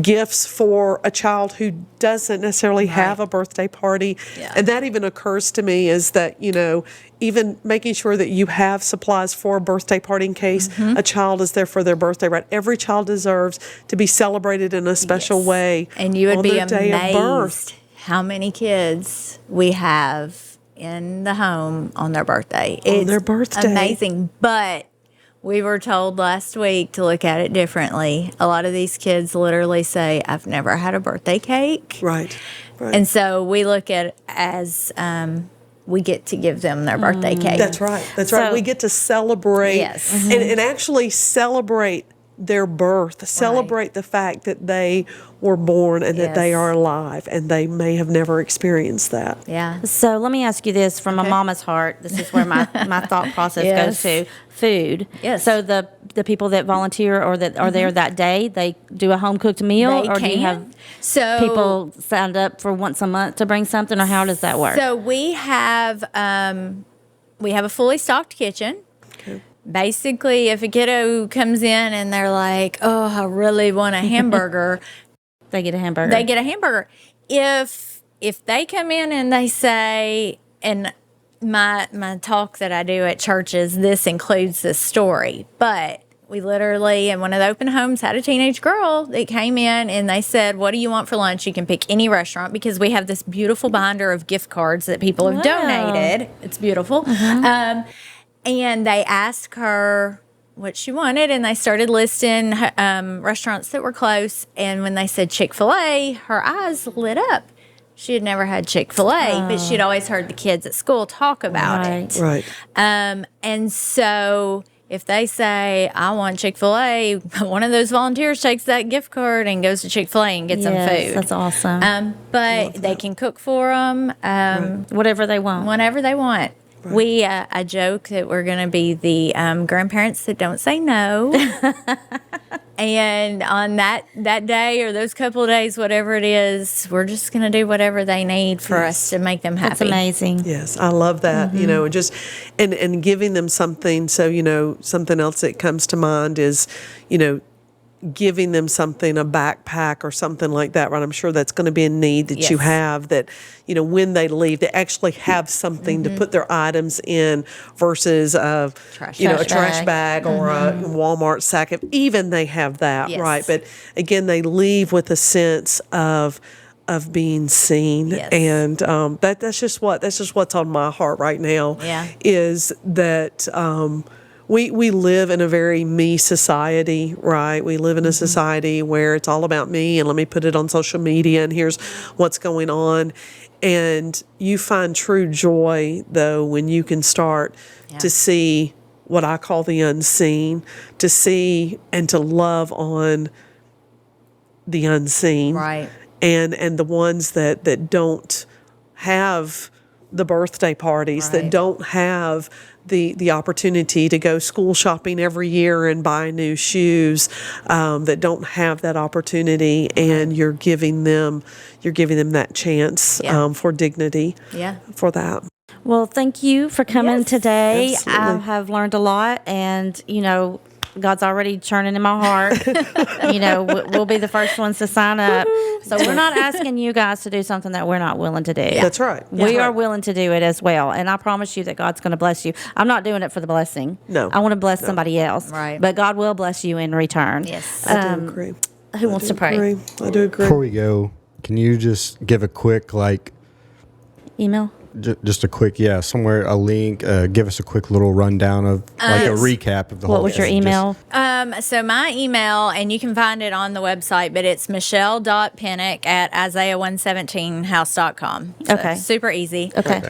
gifts for a child who doesn't necessarily have a birthday party. Yeah. And that even occurs to me is that, even making sure that you have supplies for a birthday party in case a child is there for their birthday, right? Every child deserves to be celebrated in a special way. And you would on be their day of birth. amazed how many kids we have in the home on their birthday. It's their birthday. amazing. But we were told last week to look at it differently. A lot of these kids literally say, I've never had a birthday cake. Right. And so we look at it as we get to give them their birthday cake. That's right. That's right. So- We get to celebrate Yes. and actually celebrate their birth, celebrate the fact that they were born and that they Yes. are alive, and they may have never experienced that. Yeah. So let me ask you this from a mama's heart. This is where my thought process Yes. goes to food. Yes. So the people that volunteer or that are there that day, they do a home cooked meal, They or do you can. have So people signed up for once a month to bring something, or how does that work? So we have a fully stocked kitchen. Basically, if a kiddo comes in and they're like, "Oh, I really want a hamburger," They get a hamburger. they get a hamburger. If they come in and they say, and my talk that I do at churches, this includes this story, but we literally in one of the open homes had a teenage girl that came in and they said, "What do you want for lunch? You can pick any restaurant," because we have this beautiful binder of gift cards that people have Wow. donated. It's beautiful. And they asked her what she wanted, and they started listing restaurants that were close. And when they said Chick-fil-A, her eyes lit up. She had never had Chick-fil-A, but she'd always heard the kids at school talk about it. Right. And so if they say, "I want Chick-fil-A," one of those volunteers takes that gift card and goes to Chick-fil-A and gets them Yes, food. that's awesome. But they can cook for them Whatever they want. whenever they want. We I joke that we're going to be the grandparents that don't say no. And on that day or those couple of days, whatever it is, we're just going to do whatever they need for us to make them happy. That's amazing. Yes, I love that. And just and giving them something. So something else that comes to mind is, giving them something, a backpack or something like that, right? I'm sure that's going to be a need that you Yes. have, that, when they leave, they actually have something to put their items in versus, a Trash trash bag or a Walmart sack. Even they have that, Yes. right? But again, they leave with a sense of being seen. Yes. And that's just what's on my heart right now. Yeah. Is that we live in a very me society, right? We live in a society where it's all about me, and let me put it on social media, and here's what's going on. And you find true joy, though, when you can start to see what I call the unseen, to see and to love on the unseen. Right. And the ones that don't have the birthday parties, that Right. don't have the opportunity to go school shopping every year and buy new shoes, that don't have that opportunity, and you're giving them that chance Yeah. for dignity, Yeah. for that. Well, thank you for coming Yes. today. I Absolutely. have learned a lot, and God's already churning in my heart. We'll be the first ones to sign up. So we're not asking you guys to do something that we're not willing to do. That's right. We are willing to do it as well. And I promise you that God's going to bless you. I'm not doing it for the blessing. No. I want to bless somebody else. Right. But God will bless you in return. Yes. I do agree. Who wants to pray? I do agree. Before we go, can you just give a quick Email? just a quick, somewhere a link. Give us a quick little rundown of like a recap of the whole. What was your thing. email? So my email, and you can find it on the website, but it's michelle.penick@isaiah117house.com. So Okay. super easy. Okay.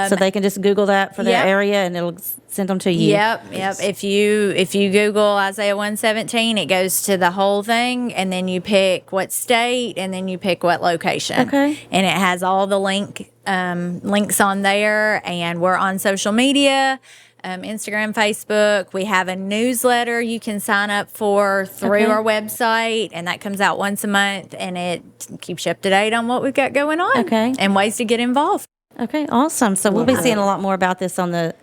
So they can just Google that for their Yep. area, and it'll send them to you. Yep. If you Google Isaiah 117, it goes to the whole thing, and then you pick what state, and then you pick what location. Okay. And it has all the links on there, and we're on social media. Instagram, Facebook. We have a newsletter you can sign up for through Okay. our website, and that comes out once a month, and it keeps you up to date on what we've got going on. Okay. And ways to get involved. Okay, awesome. So we'll be seeing a lot more about this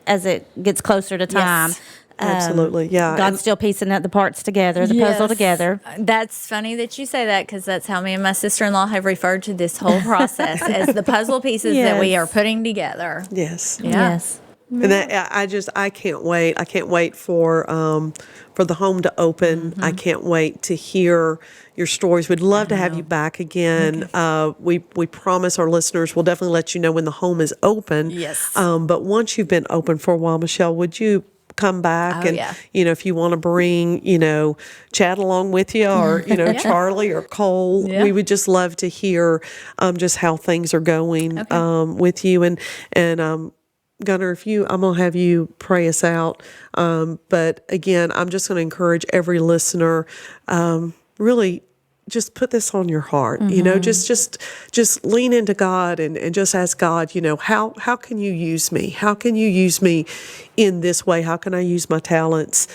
as it gets closer to time. Yes. Absolutely, yeah. God's still piecing the parts together, the puzzle together. That's funny that you say that, because that's how me and my sister-in-law have referred to this whole process as the puzzle pieces that we Yes. are putting together. Yes. Yeah. Yes. And that, I can't wait. I can't wait for the home to open. I can't wait to hear your stories. We'd love to have you back again. We promise our listeners we'll definitely let you know when the home is open. Yes. But once you've been open for a while, Michelle, would you come back and yeah. if you want to bring Chad along with you, or Charlie or Cole, Yeah. we would just love to hear just how things are going with you and Gunnar, I'm going to have you pray us out. But again, I'm just going to encourage every listener, really just put this on your heart, just lean into God and just ask God, how can you use me? How can you use me in this way? How can I use my talents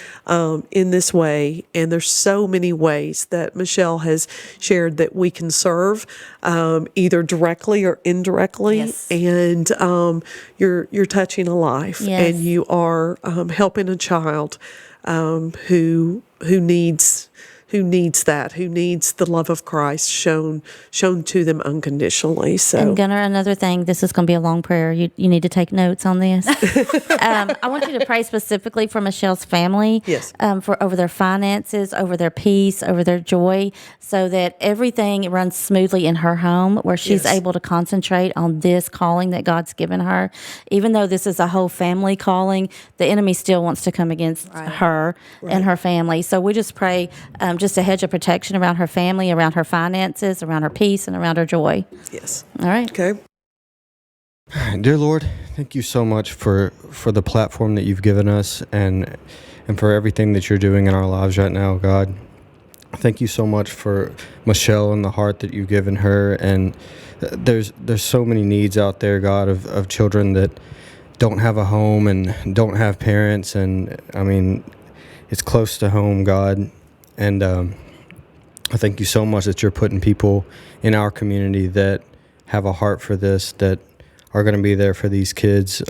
in this way? And there's so many ways that Michelle has shared that we can serve, either directly or indirectly. Yes. And you're touching a life, Yes. and you are helping a child who needs the love of Christ shown to them unconditionally. So, And Gunnar, another thing, this is going to be a long prayer. You need to take notes on this. I want you to pray specifically for Michelle's family. Yes. For over their finances, over their peace, over their joy, so that everything runs smoothly in her home, where she's Yes. able to concentrate on this calling that God's given her. Even though this is a whole family calling, the enemy still wants to come against her and her family. So we just pray just a hedge of protection around her family, around her finances, around her peace, and around her joy. yes. All right. Okay. Dear Lord, thank you so much for the platform that you've given us and for everything that you're doing in our lives right now, God. Thank you so much for Michelle and the heart that you've given her. And there's so many needs out there, God, of children that don't have a home and don't have parents. And I mean, it's close to home, God. And I thank you so much that you're putting people in our community that have a heart for this, that are going to be there for these kids.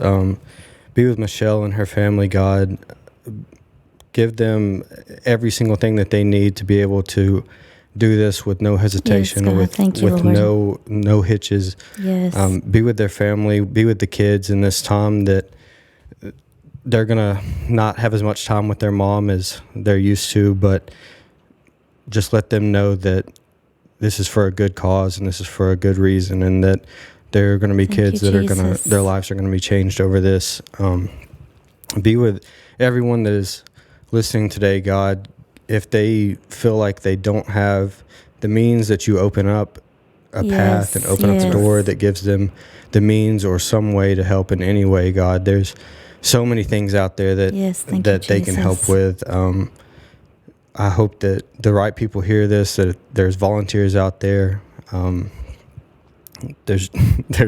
Be with Michelle and her family, God. Give them every single thing that they need to be able to do this with no hesitation, Yes, God. with Thank you, Lord. no hitches. Yes. Be with their family, be with the kids in this time that they're going to not have as much time with their mom as they're used to, but just let them know that this is for a good cause and this is for a good reason, and that there are going to be kids you, that are Jesus. their lives are going to be changed over this. Be with everyone that is listening today, God. If they feel like they don't have the means, that you open up a path and open up the door that gives them the means or some way to help in any way, God. There's so many things out there that Thank you, they can help Jesus. with. I hope that the right people hear this, that there's volunteers out there. There's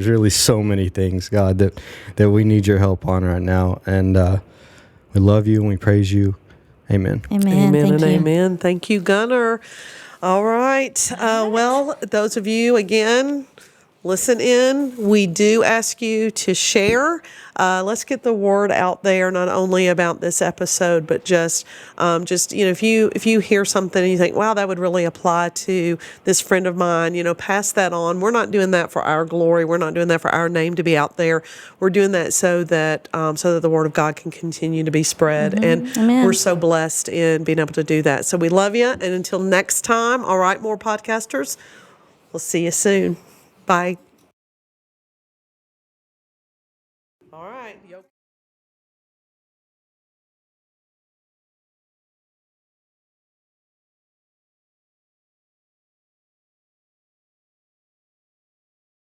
really so many things, God, that we need your help on right now. And we love you and we praise you. Amen. Amen. Amen Thank and you. amen. Thank you, Gunnar. All right. Well, those of you, again, listen in. We do ask you to share. Let's get the word out there, not only about this episode, but just if you hear something and you think, wow, that would really apply to this friend of mine, pass that on. We're not doing that for our glory. We're not doing that for our name to be out there. We're doing that so that the word of God can continue to be spread. And Amen. we're so blessed in being able to do that. So we love you. And until next time, all right, more podcasters, we'll see you soon. Bye.